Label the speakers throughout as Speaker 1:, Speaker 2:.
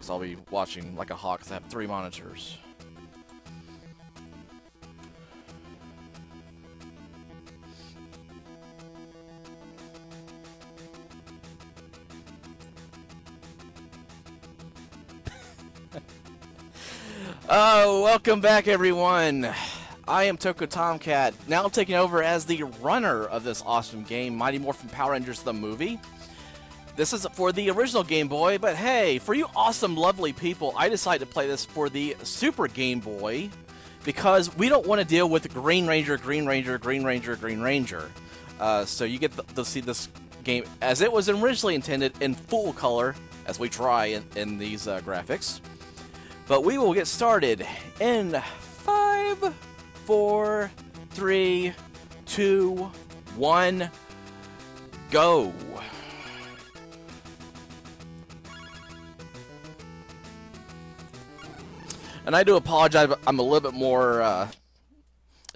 Speaker 1: because I'll be watching like a hawk because I have 3 monitors. Oh, welcome back, everyone. I am Toko Tomcat, now taking over as the runner of this awesome game, Mighty Morphin Power Rangers the movie. This is for the original Game Boy, but hey, for you awesome, lovely people, I decided to play this for the Super Game Boy because we don't want to deal with Green Ranger, Green Ranger, Green Ranger, Green Ranger. So you get to see this game as it was originally intended in full color, as we try in these graphics. But we will get started in 5, 4, 3, 2, 1, go. And I do apologize, but I'm a little bit more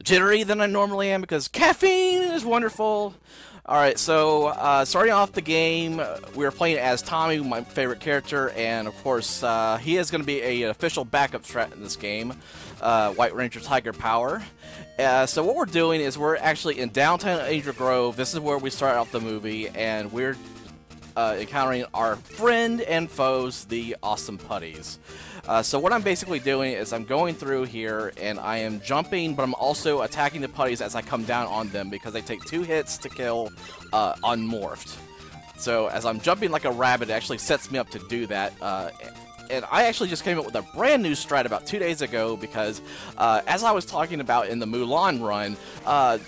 Speaker 1: jittery than I normally am because caffeine is wonderful. Alright, so starting off the game, we are playing as Tommy, my favorite character, and of course, he is going to be an official backup strat in this game, White Ranger Tiger Power. So what we're doing is we're actually in downtown Angel Grove. This is where we start out the movie, and we're encountering our friend and foes, the Awesome Putties. So what I'm basically doing is I'm going through here and I am jumping, but I'm also attacking the putties as I come down on them because they take 2 hits to kill unmorphed. So as I'm jumping like a rabbit, it actually sets me up to do that. And I actually just came up with a brand new strat about 2 days ago because as I was talking about in the Mulan run,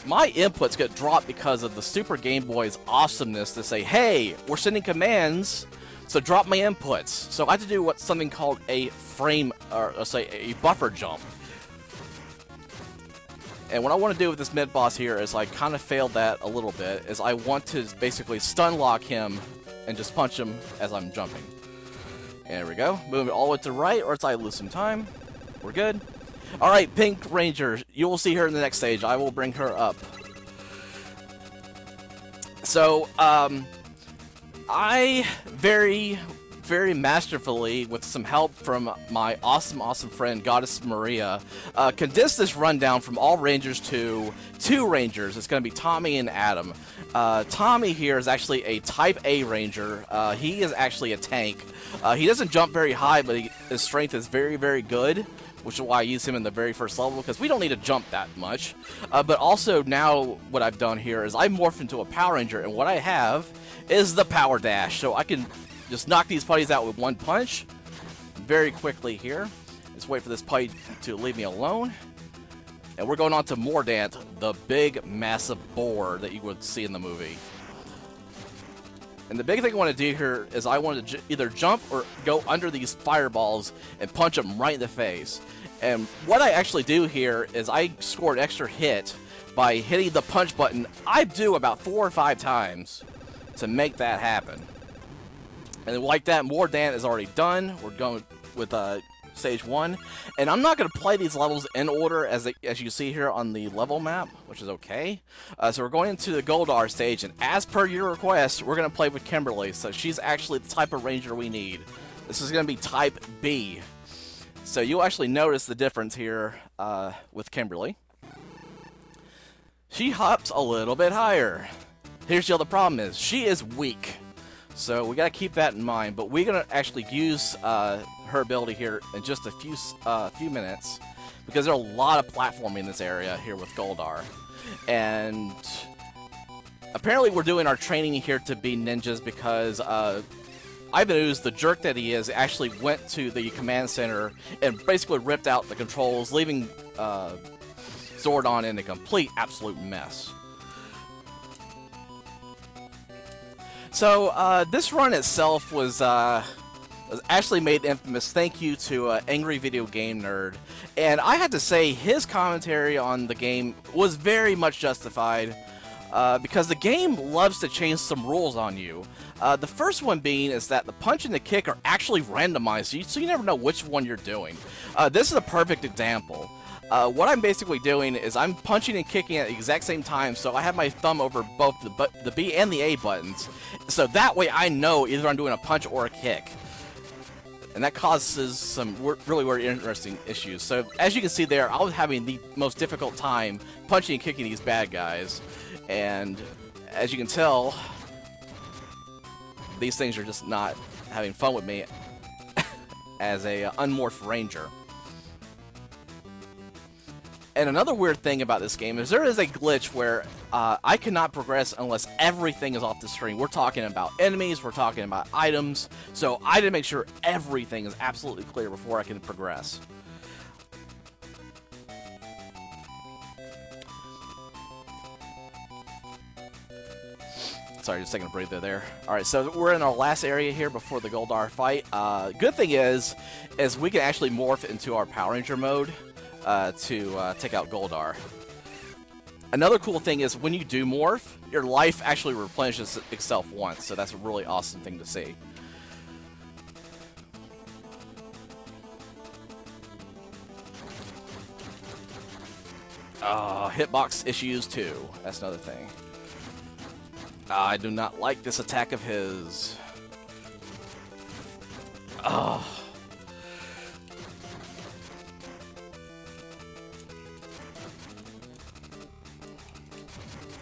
Speaker 1: my inputs get dropped because of the Super Game Boy's awesomeness to say, hey, we're sending commands, so drop my inputs. So I had to do something called a frame, or let's say a buffer jump. And what I want to do with this mid-boss here is I kind of failed that a little bit, is I want to basically stun lock him and just punch him as I'm jumping. And there we go. Move it all the way to the right, or else I lose some time. We're good. Alright, Pink Ranger. You will see her in the next stage. I will bring her up. So, I very masterfully, with some help from my awesome friend Goddess Maria, condensed this rundown from all Rangers to 2 Rangers. It's going to be Tommy and Adam. Tommy here is actually a Type A Ranger. He is actually a tank. He doesn't jump very high, but his strength is very good, which is why I use him in the very first level, because we don't need to jump that much. But also now what I've done here is I morphed into a Power Ranger, and what I have is the Power Dash. So I can just knock these putties out with 1 punch very quickly here. Just wait for this putty to leave me alone. And we're going on to Mordant, the big, massive boar that you would see in the movie. And the big thing I want to do here is I want to either jump or go under these fireballs and punch them right in the face. And what I actually do here is I score an extra hit by hitting the punch button. I do about 4 or 5 times to make that happen. And like that, Mordant is already done. We're going with stage 1. And I'm not going to play these levels in order as you see here on the level map, which is okay. So we're going into the Goldar stage, and as per your request, we're going to play with Kimberly. So she's actually the type of Ranger we need. This is going to be Type B. So you'll actually notice the difference here with Kimberly. She hops a little bit higher. Here's the other problem is, she is weak. So we got to keep that in mind, but we're going to actually use her ability here in just a few minutes, because there's a lot of platforming in this area here with Goldar. And apparently we're doing our training here to be ninjas because Ivan Ooze, the jerk that he is, actually went to the command center and basically ripped out the controls, leaving Zordon in a complete, absolute mess. So, this run itself was actually made infamous thank you to Angry Video Game Nerd. And I had to say, his commentary on the game was very much justified, because the game loves to change some rules on you. The first one being is that the punch and the kick are actually randomized, so you never know which one you're doing. This is a perfect example. What I'm basically doing is I'm punching and kicking at the exact same time, so I have my thumb over both the B and the A buttons. So that way I know either I'm doing a punch or a kick. And that causes some really weird, interesting issues. So, as you can see there, I was having the most difficult time punching and kicking these bad guys. And, as you can tell, these things are just not having fun with me as a unmorphed ranger. And another weird thing about this game is there is a glitch where I cannot progress unless everything is off the screen. We're talking about enemies, we're talking about items, so I did make sure everything is absolutely clear before I can progress. Sorry, just taking a breather there. Alright, so we're in our last area here before the Goldar fight. Good thing is we can actually morph into our Power Ranger mode to take out Goldar. Another cool thing is when you do morph, your life actually replenishes itself once, so that's a really awesome thing to see. Hitbox issues too. That's another thing. I do not like this attack of his.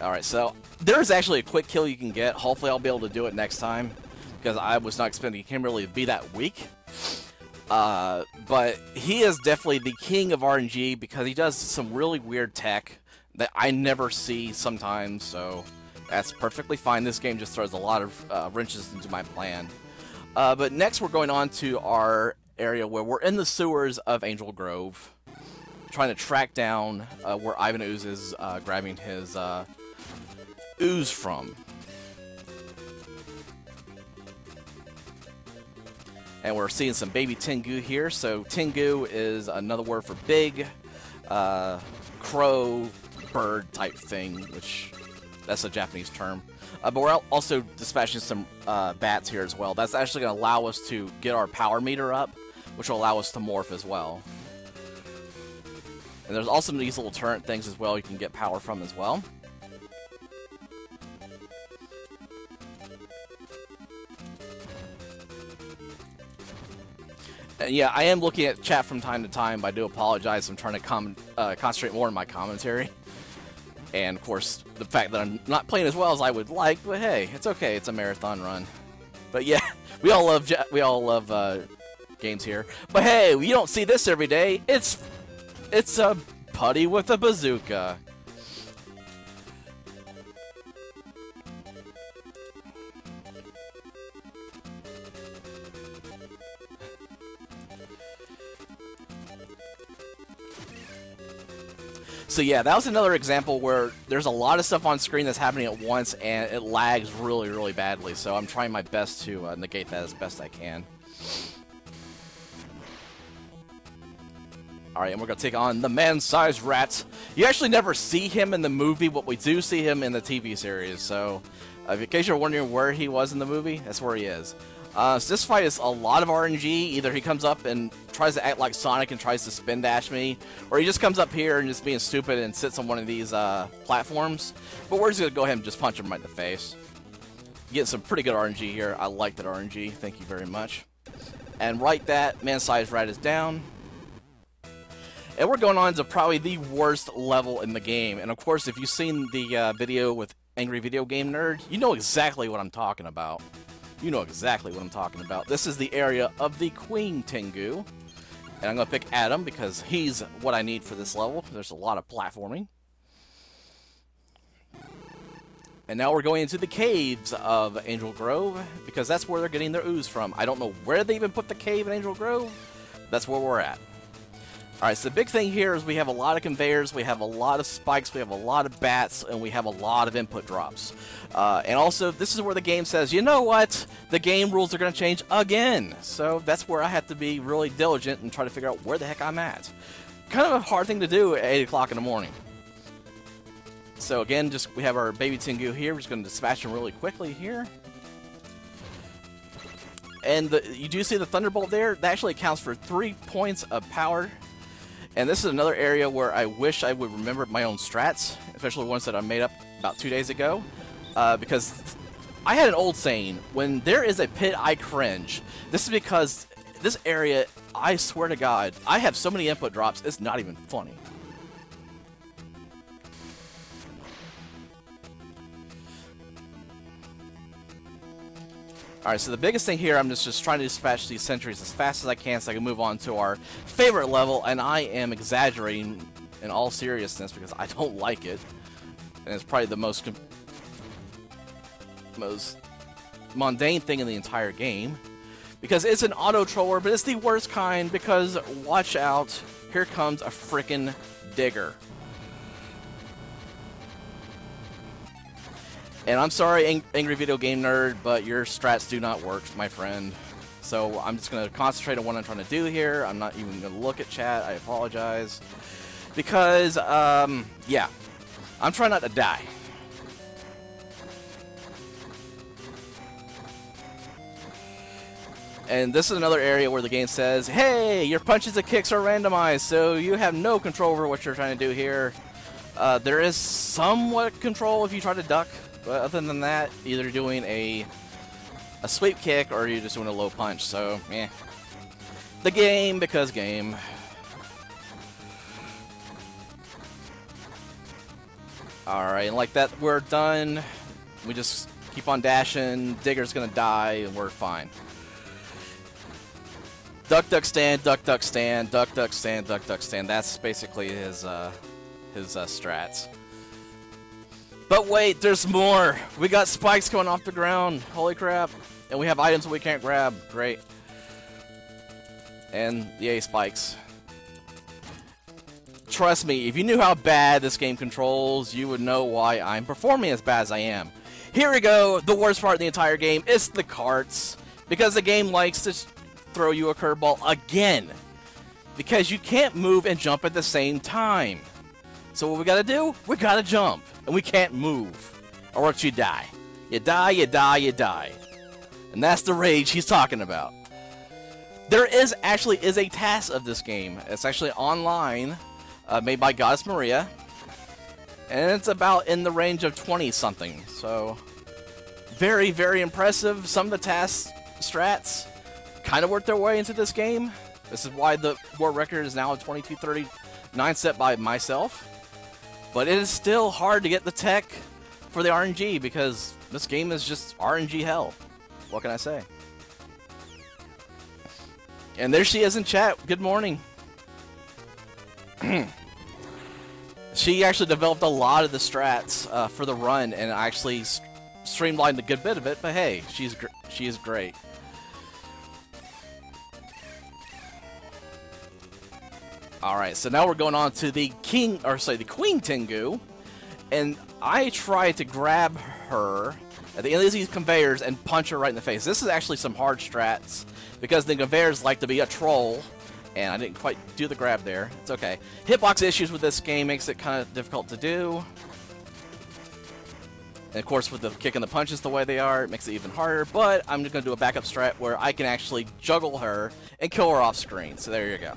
Speaker 1: Alright, so there's actually a quick kill you can get. Hopefully I'll be able to do it next time, because I was not expecting him really to be that weak. But he is definitely the king of RNG because he does some really weird tech that I never see sometimes, so that's perfectly fine. This game just throws a lot of wrenches into my plan. But next we're going on to our area where we're in the sewers of Angel Grove, trying to track down where Ivan Ooze is grabbing his ooze from. And we're seeing some baby Tengu here. So Tengu is another word for big crow bird type thing, which that's a Japanese term. But we're also dispatching some bats here as well. That's actually going to allow us to get our power meter up, which will allow us to morph as well. And there's also these little turret things as well you can get power from as well. And yeah, I am looking at chat from time to time, but I do apologize. I'm trying to concentrate more on my commentary. And, of course, the fact that I'm not playing as well as I would like, but hey, it's okay. It's a marathon run. But yeah, we all love games here. But hey, you don't see this every day. It's a putty with a bazooka. So yeah, that was another example where there's a lot of stuff on screen that's happening at once, and it lags really, really badly. So I'm trying my best to negate that as best I can. Alright, and we're going to take on the man-sized rat. You actually never see him in the movie, but we do see him in the TV series. So, in case you're wondering where he was in the movie, that's where he is. So this fight is a lot of RNG. Either he comes up and tries to act like Sonic and tries to spin dash me, or he just comes up here and just being stupid and sits on one of these platforms. But we're just going to go ahead and just punch him right in the face. Getting some pretty good RNG here. I like that RNG. Thank you very much. And right, that man-sized rat is down. And we're going on to probably the worst level in the game. And of course, if you've seen the video with Angry Video Game Nerd, you know exactly what I'm talking about. You know exactly what I'm talking about. This is the area of the Queen Tengu. And I'm going to pick Adam because he's what I need for this level. There's a lot of platforming. And now we're going into the caves of Angel Grove because that's where they're getting their ooze from. I don't know where they even put the cave in Angel Grove. That's where we're at. Alright, so the big thing here is we have a lot of conveyors, we have a lot of spikes, we have a lot of bats, and we have a lot of input drops. And also, this is where the game says, you know what? The game rules are going to change again. So that's where I have to be really diligent and try to figure out where the heck I'm at. Kind of a hard thing to do at 8 o'clock in the morning. So again, we have our baby Tengu here. We're just going to dispatch him really quickly here. And you do see the Thunderbolt there? That actually accounts for 3 points of power. And this is another area where I wish I would remember my own strats, especially ones that I made up about 2 days ago. Because I had an old saying, when there is a pit, I cringe. This is because this area, I swear to God, I have so many input drops, it's not even funny. Alright, so the biggest thing here, I'm just trying to dispatch these sentries as fast as I can so I can move on to our favorite level, and I am exaggerating in all seriousness because I don't like it. And it's probably the most mundane thing in the entire game. Because it's an auto-troller, but it's the worst kind because, watch out, here comes a frickin' digger. And I'm sorry, Angry Video Game Nerd, but your strats do not work, my friend. So I'm just going to concentrate on what I'm trying to do here. I'm not even going to look at chat. I apologize. Because, yeah, I'm trying not to die. And this is another area where the game says, hey, your punches and kicks are randomized, so you have no control over what you're trying to do here. There is somewhat control if you try to duck. But other than that, either doing a sweep kick or you're just doing a low punch. So, yeah. The game because game. Alright, and like that, we're done. We just keep on dashing. Digger's gonna die, and we're fine. Duck, duck, stand, duck, duck, stand, duck, duck, stand, duck, duck, stand. That's basically his strats. But wait, there's more! We got spikes coming off the ground. Holy crap. And we have items that we can't grab. Great. And, yay, spikes. Trust me, if you knew how bad this game controls, you would know why I'm performing as bad as I am. Here we go, the worst part of the entire game is the carts. Because the game likes to throw you a curveball again. Because you can't move and jump at the same time. So what we gotta do? We gotta jump. And we can't move. Or else you die. You die, you die, you die. And that's the rage he's talking about. There is a task of this game. It's actually online, made by Goddess Maria. And it's about in the range of 20-something. So, very, very impressive. Some of the task strats kind of worked their way into this game. This is why the world record is now a 22:39 set by myself. But it is still hard to get the tech for the RNG because this game is just RNG hell. What can I say? And there she is in chat. Good morning. She actually developed a lot of the strats for the run and actually streamlined a good bit of it. But hey, she is great. Alright, so now we're going on to the Queen Tengu, and I try to grab her at the end of these conveyors and punch her right in the face. This is actually some hard strats, because the conveyors like to be a troll, and I didn't quite do the grab there. It's okay. Hitbox issues with this game makes it kind of difficult to do. And of course, with the kick and the punches the way they are, it makes it even harder, but I'm just going to do a backup strat where I can actually juggle her and kill her off screen. So there you go.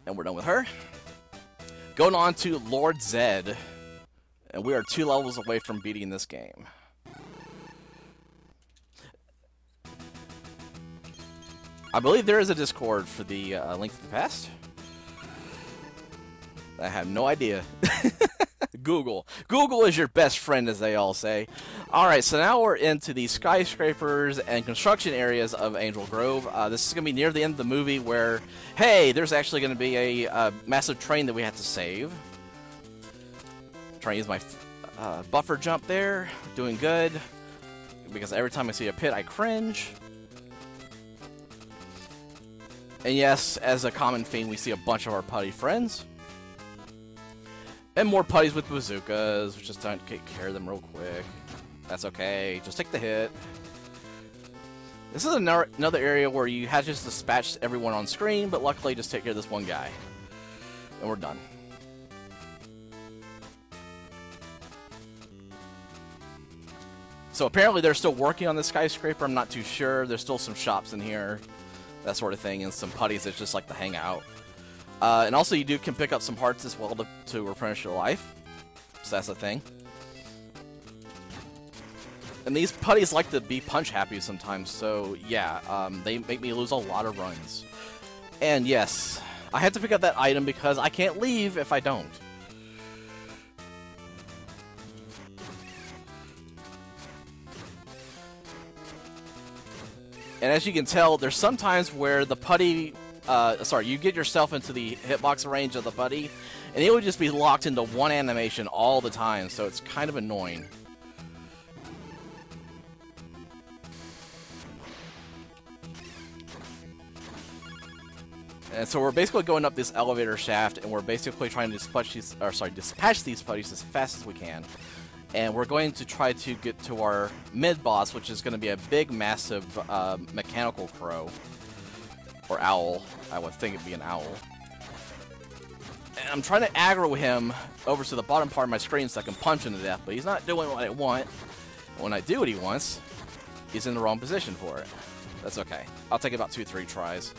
Speaker 1: And we're done with her. Going on to Lord Zed. And we are 2 levels away from beating this game. I believe there is a Discord for the Link to the Past. I have no idea. Google. Google is your best friend, as they all say. Alright, so now we're into the skyscrapers and construction areas of Angel Grove. This is going to be near the end of the movie where, hey, there's actually going to be a massive train that we have to save. Trying to use my buffer jump there. Doing good. Because every time I see a pit, I cringe. And yes, as a common theme, we see a bunch of our putty friends. And more putties with bazookas. We just don't take care of them real quick. That's okay. Just take the hit. This is another area where you have just dispatched everyone on screen, but luckily just take care of this one guy. And we're done. So apparently they're still working on the skyscraper. I'm not too sure. There's still some shops in here. That sort of thing. And some putties that just like to hang out. And also you can pick up some hearts as well to replenish your life. So that's a thing. And these putties like to be punch happy sometimes, so yeah, they make me lose a lot of runs. And yes, I had to pick up that item because I can't leave if I don't. And as you can tell, there's sometimes where the putty, you get yourself into the hitbox range of the putty, and it would just be locked into one animation all the time, so it's kind of annoying. And so we're basically going up this elevator shaft, and we're basically trying to dispatch these putties as fast as we can. And we're going to try to get to our mid-boss, which is going to be a big, massive mechanical crow. Or owl. I would think it'd be an owl. And I'm trying to aggro him over to the bottom part of my screen so I can punch him to death, but he's not doing what I want. When I do what he wants, he's in the wrong position for it. That's okay. I'll take about 2-3 tries.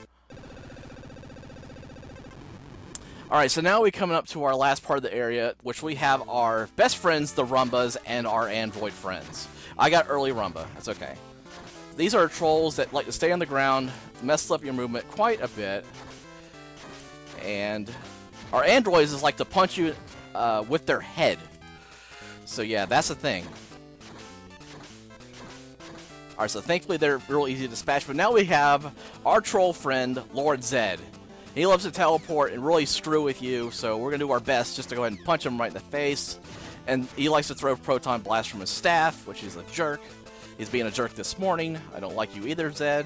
Speaker 1: Alright, so now we're coming up to our last part of the area, which we have our best friends, the Rumbas, and our android friends. I got early Rumba. That's okay. These are trolls that like to stay on the ground, mess up your movement quite a bit. And our androids is like to punch you with their head. So yeah, that's the thing. Alright, so thankfully they're real easy to dispatch, but now we have our troll friend, Lord Zed. He loves to teleport and really screw with you, so we're going to do our best just to go ahead and punch him right in the face. And he likes to throw proton blasts from his staff, which is a jerk. He's being a jerk this morning. I don't like you either, Zed.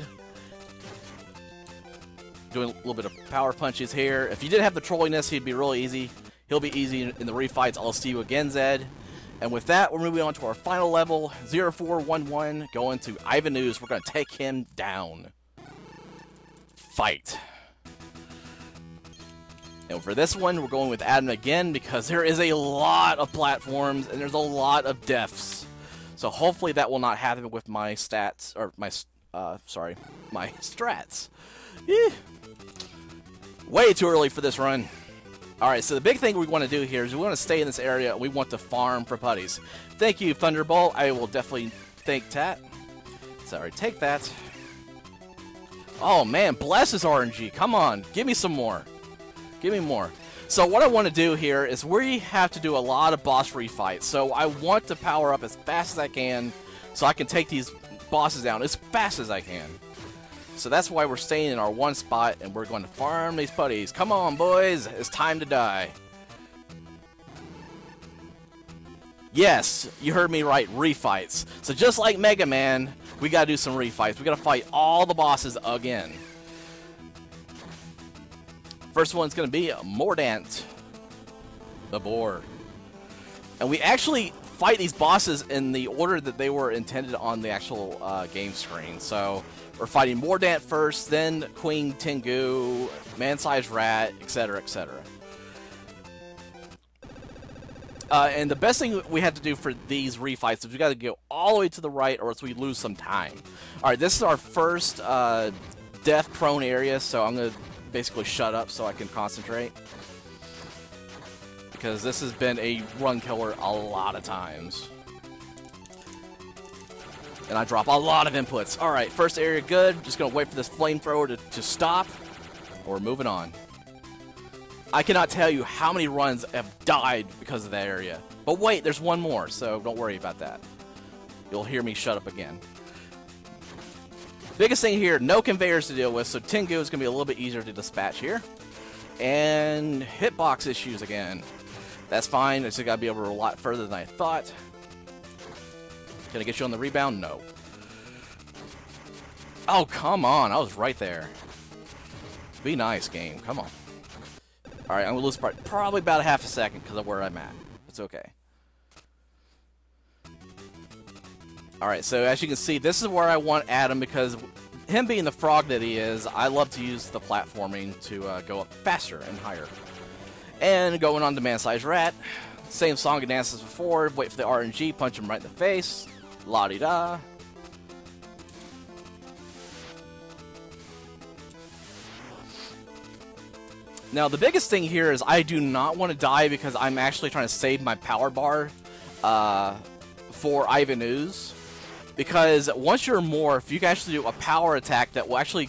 Speaker 1: Doing a little bit of power punches here. If you didn't have the trolliness, he'd be really easy. He'll be easy in the refights. I'll see you again, Zed. And with that, we're moving on to our final level, 0411, going to Ivan Ooze. We're going to take him down. Fight. And for this one, we're going with Adam again because there is a lot of platforms and there's a lot of deaths. So hopefully that will not happen with my stats, or my strats. Way too early for this run. Alright, so the big thing we want to do here is we want to stay in this area and we want to farm for putties. Thank you, Thunderbolt. I will definitely thank that. Sorry, take that. Oh man, bless his RNG. Come on, give me some more. Give me more. So what I want to do here is we have to do a lot of boss refights. So I want to power up as fast as I can so I can take these bosses down as fast as I can. So that's why we're staying in our one spot and we're going to farm these putties. Come on, boys. It's time to die. Yes, you heard me right. Refights. So just like Mega Man, we got to do some refights. We got to fight all the bosses again. First one's going to be Mordant, the boar. And we actually fight these bosses in the order that they were intended on the actual game screen. So we're fighting Mordant first, then Queen Tengu, Man-Sized Rat, etc., etc. And the best thing we have to do for these refights is we got to go all the way to the right or else we lose some time. Alright, this is our first death-prone area, so I'm going to basically shut up so I can concentrate. Because this has been a run killer a lot of times. And I drop a lot of inputs. Alright, first area good. Just going to wait for this flamethrower to stop. We're moving on. I cannot tell you how many runs have died because of that area. But wait, there's one more, so don't worry about that. You'll hear me shut up again. Biggest thing here, no conveyors to deal with, so Tengu is going to be a little bit easier to dispatch here. And hitbox issues again. That's fine, it's got to be over a lot further than I thought. Can I get you on the rebound? No. Oh, come on, I was right there. Be nice, game, come on. Alright, I'm going to lose probably about a half a second because of where I'm at. It's okay. Alright, so as you can see, this is where I want Adam because him being the frog that he is, I love to use the platforming to go up faster and higher. And going on to Man-Sized Rat, same song and dance as before, wait for the RNG, punch him right in the face, la-di-da. Now, the biggest thing here is I do not want to die because I'm actually trying to save my power bar for Ivan Ooze. Because once you're morph, you can actually do a power attack that will actually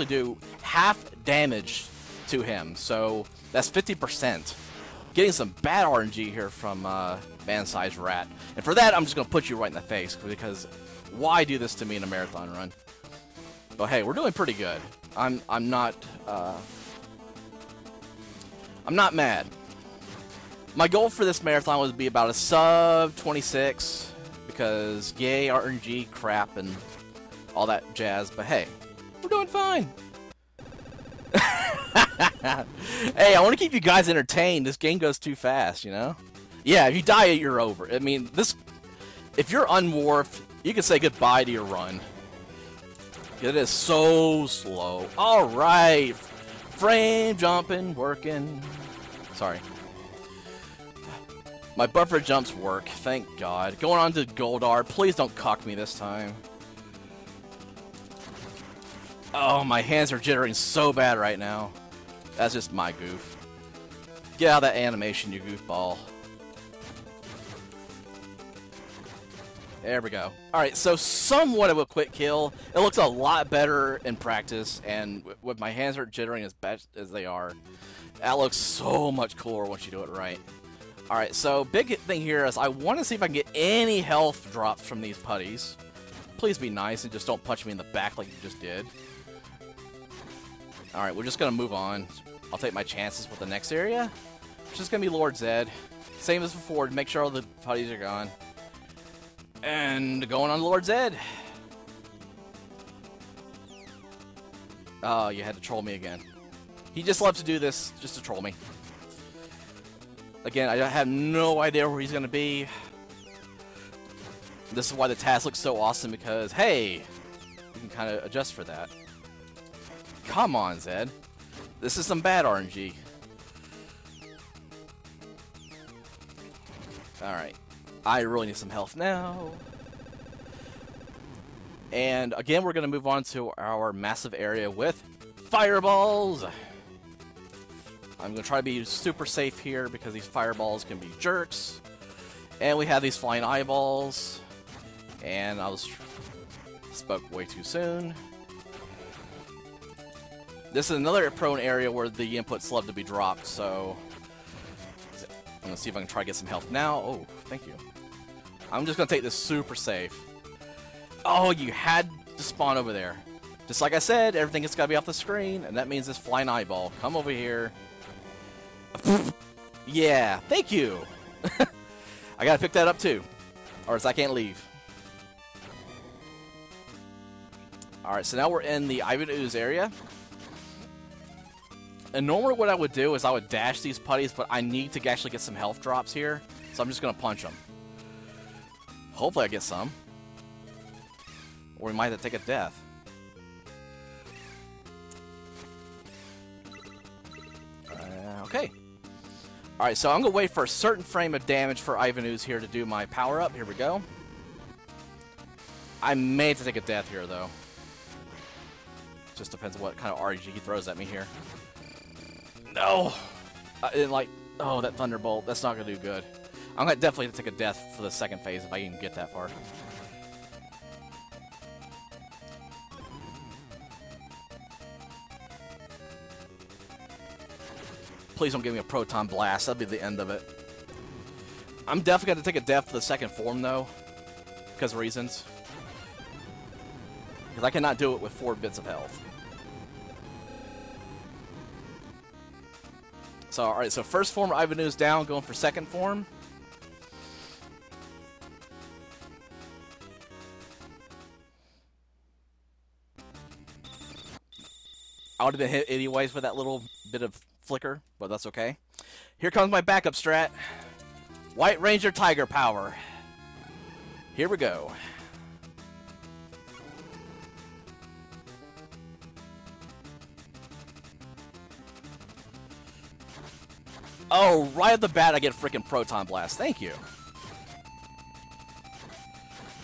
Speaker 1: do half damage to him. So that's 50%. Getting some bad RNG here from Man-Sized Rat. And for that, I'm just going to put you right in the face, because why do this to me in a marathon run? But hey, we're doing pretty good. I'm not mad. My goal for this marathon was to be about a sub 26, because yay RNG crap and all that jazz. But hey, we're doing fine. Hey, I want to keep you guys entertained. This game goes too fast, you know? Yeah, if you die, you're over. I mean, if you're unmorphed, you can say goodbye to your run. It is so slow. All right. Frame jumping, working. Sorry. My buffer jumps work, thank God. Going on to Goldar. Please don't cock me this time. Oh, my hands are jittering so bad right now. That's just my goof. Get out of that animation, you goofball. There we go. Alright, so somewhat of a quick kill. It looks a lot better in practice, and with my hands are jittering as bad as they are, that looks so much cooler once you do it right. Alright, so big thing here is I want to see if I can get any health drops from these putties. Please be nice and just don't punch me in the back like you just did. Alright, we're just going to move on. I'll take my chances with the next area, which is going to be Lord Zed. Same as before, to make sure all the putties are gone. And going on Lord Zed. Oh, you had to troll me again. He just loves to do this just to troll me. Again, I have no idea where he's going to be. This is why the task looks so awesome, because, hey, you can kind of adjust for that. Come on, Zed. This is some bad RNG. Alright. I really need some health now. And again, we're going to move on to our massive area with fireballs. I'm going to try to be super safe here because these fireballs can be jerks. And we have these flying eyeballs. And I spoke way too soon. This is another prone area where the inputs love to be dropped, so I'm going to see if I can try to get some health now. Oh, thank you. I'm just going to take this super safe. Oh, you had to spawn over there. Just like I said, everything has got to be off the screen, and that means this flying eyeball. Come over here. Yeah, thank you. I got to pick that up too, or else I can't leave. Alright, so now we're in the Ivan Ooze area. And normally what I would do is I would dash these putties, but I need to actually get some health drops here. So I'm just going to punch them. Hopefully I get some. Or we might have to take a death. Okay. Alright, so I'm going to wait for a certain frame of damage for Ivan Ooze here to do my power-up. Here we go. I may have to take a death here, though. Just depends on what kind of RNG he throws at me here. No! I didn't like... Oh, that Thunderbolt. That's not going to do good. I'm going to definitely have to take a death for the second phase if I can get that far. Please don't give me a Proton Blast. That'll be the end of it. I'm definitely going to take a death for the second form, though. Because of reasons. Because I cannot do it with 4 bits of health. So, alright, so first form Ivan Ooze down, going for second form. I would have been hit anyways for that little bit of flicker, but that's okay. Here comes my backup strat. White Ranger Tiger Power. Here we go. Oh, right at the bat, I get freaking Proton Blast. Thank you.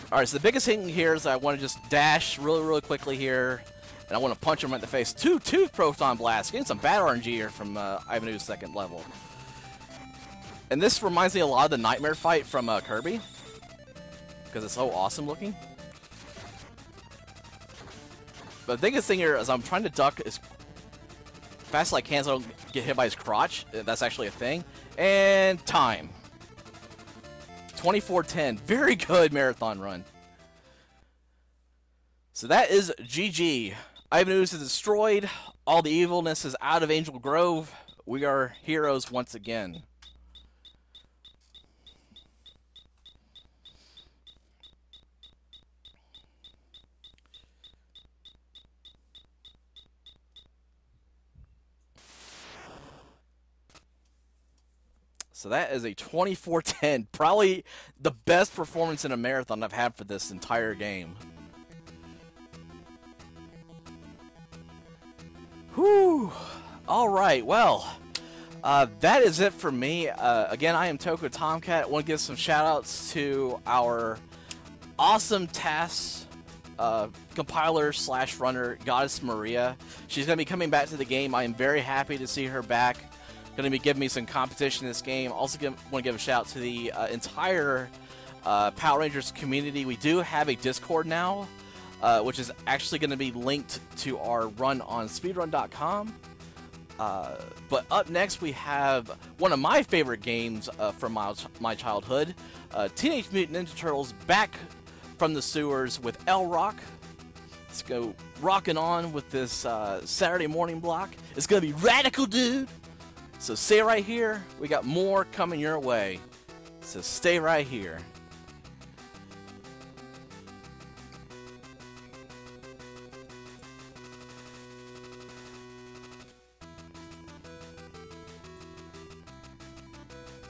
Speaker 1: Alright, so the biggest thing here is I want to just dash really, really quickly here. And I want to punch him right in the face. Two Proton Blasts. Getting some bad RNG here from Ivan Ooze's second level. And this reminds me a lot of the Nightmare fight from Kirby. Because it's so awesome looking. But the biggest thing here is I'm trying to duck as fast as I can so I don't get hit by his crotch. That's actually a thing. And time. 24:10. Very good marathon run. So that is GG. Ivan Ooze is destroyed. All the evilness is out of Angel Grove. We are heroes once again. So that is a 24:10. Probably the best performance in a marathon I've had for this entire game. Whew. Alright, well, that is it for me. Again, I am Toko Tomcat. I want to give some shout outs to our awesome tasks compiler / runner, Goddess Maria. She's going to be coming back to the game. I am very happy to see her back. Going to be giving me some competition in this game. Also want to give a shout out to the entire Power Rangers community. We do have a Discord now, which is actually going to be linked to our run on speedrun.com. But up next we have one of my favorite games from my childhood, Teenage Mutant Ninja Turtles back from the sewers with L-Rock. Let's go rocking on with this Saturday morning block. It's going to be radical, dude! So stay right here. We got more coming your way. So stay right here.